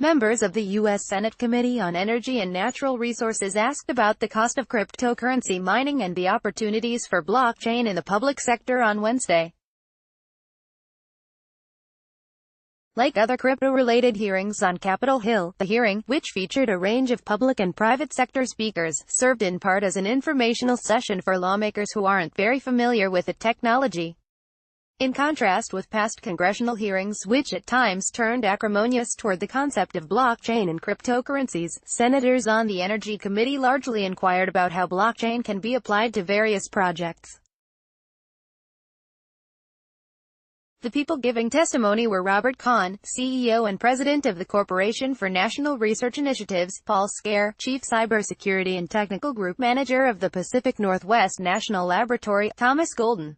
Members of the U.S. Senate Committee on Energy and Natural Resources asked about the cost of cryptocurrency mining and the opportunities for blockchain in the public sector on Wednesday. Like other crypto-related hearings on Capitol Hill, the hearing, which featured a range of public and private sector speakers, served in part as an informational session for lawmakers who aren't very familiar with the technology. In contrast with past congressional hearings which at times turned acrimonious toward the concept of blockchain and cryptocurrencies, senators on the Energy Committee largely inquired about how blockchain can be applied to various projects. The people giving testimony were Robert Kahn, CEO and President of the Corporation for National Research Initiatives, Paul Scare, Chief Cybersecurity and Technical Group Manager of the Pacific Northwest National Laboratory, Thomas Golden,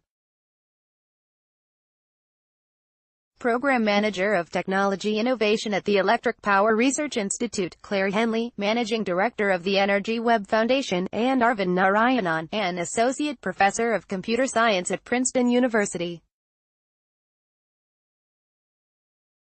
Program Manager of Technology Innovation at the Electric Power Research Institute, Claire Henley, Managing Director of the Energy Web Foundation, and Arvind Narayanan, an Associate Professor of Computer Science at Princeton University.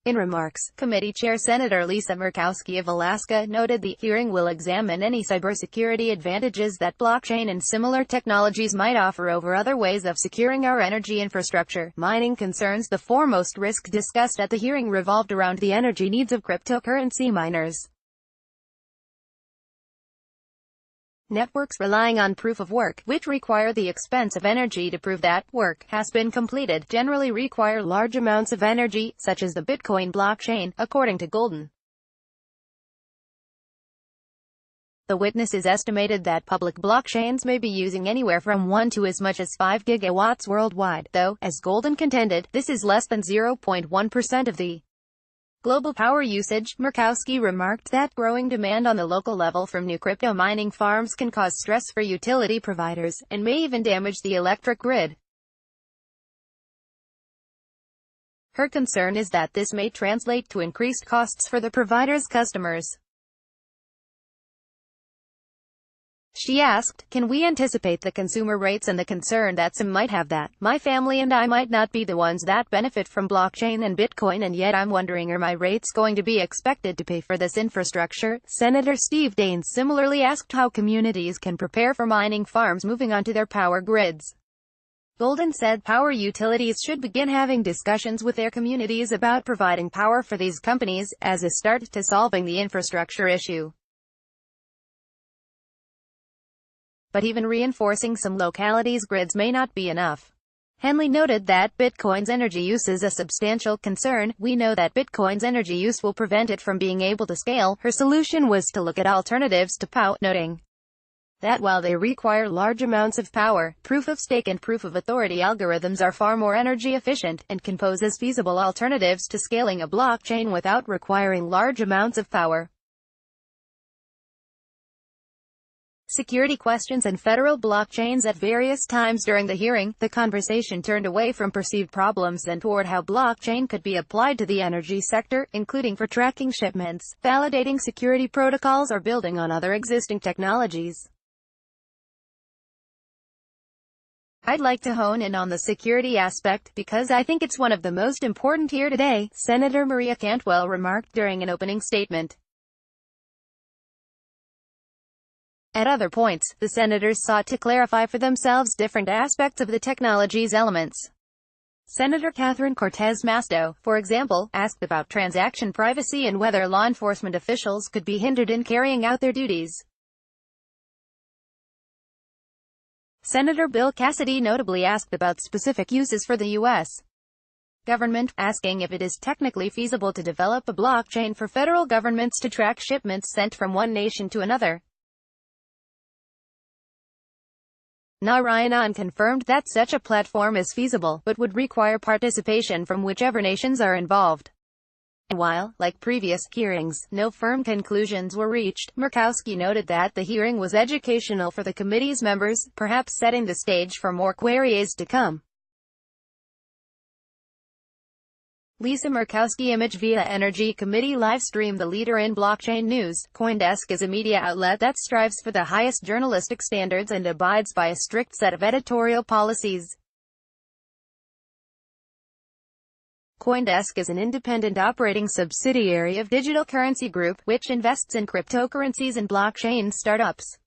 In remarks, Committee Chair Senator Lisa Murkowski of Alaska noted the hearing will examine any cybersecurity advantages that blockchain and similar technologies might offer over other ways of securing our energy infrastructure. Mining concerns. The foremost risk discussed at the hearing revolved around the energy needs of cryptocurrency miners. Networks relying on proof of work, which require the expense of energy to prove that work has been completed, generally require large amounts of energy, such as the Bitcoin blockchain, according to Golden. The witnesses estimated that public blockchains may be using anywhere from 1 to as much as 5 gigawatts worldwide, though, as Golden contended, this is less than 0.1% of the global power usage. Murkowski remarked that growing demand on the local level from new crypto mining farms can cause stress for utility providers, and may even damage the electric grid. Her concern is that this may translate to increased costs for the provider's customers. She asked, "Can we anticipate the consumer rates and the concern that some might have that my family and I might not be the ones that benefit from blockchain and Bitcoin, and yet I'm wondering, are my rates going to be expected to pay for this infrastructure?" Senator Steve Daines similarly asked how communities can prepare for mining farms moving onto their power grids. Golden said power utilities should begin having discussions with their communities about providing power for these companies, as a start to solving the infrastructure issue. But even reinforcing some localities' grids may not be enough. Henley noted that Bitcoin's energy use is a substantial concern. "We know that Bitcoin's energy use will prevent it from being able to scale." Her solution was to look at alternatives to POW, noting that while they require large amounts of power, proof-of-stake and proof-of-authority algorithms are far more energy efficient, and can pose as feasible alternatives to scaling a blockchain without requiring large amounts of power. Security questions and federal blockchains. At various times during the hearing, the conversation turned away from perceived problems and toward how blockchain could be applied to the energy sector, including for tracking shipments, validating security protocols, or building on other existing technologies. "I'd like to hone in on the security aspect, because I think it's one of the most important here today," Senator Maria Cantwell remarked during an opening statement. At other points, the senators sought to clarify for themselves different aspects of the technology's elements. Senator Catherine Cortez Masto, for example, asked about transaction privacy and whether law enforcement officials could be hindered in carrying out their duties. Senator Bill Cassidy notably asked about specific uses for the U.S. government, asking if it is technically feasible to develop a blockchain for federal governments to track shipments sent from one nation to another. Narayanan confirmed that such a platform is feasible, but would require participation from whichever nations are involved. And while, like previous hearings, no firm conclusions were reached, Murkowski noted that the hearing was educational for the committee's members, perhaps setting the stage for more queries to come. Lisa Murkowski image via Energy Committee livestream. The leader in blockchain news. CoinDesk is a media outlet that strives for the highest journalistic standards and abides by a strict set of editorial policies. CoinDesk is an independent operating subsidiary of Digital Currency Group, which invests in cryptocurrencies and blockchain startups.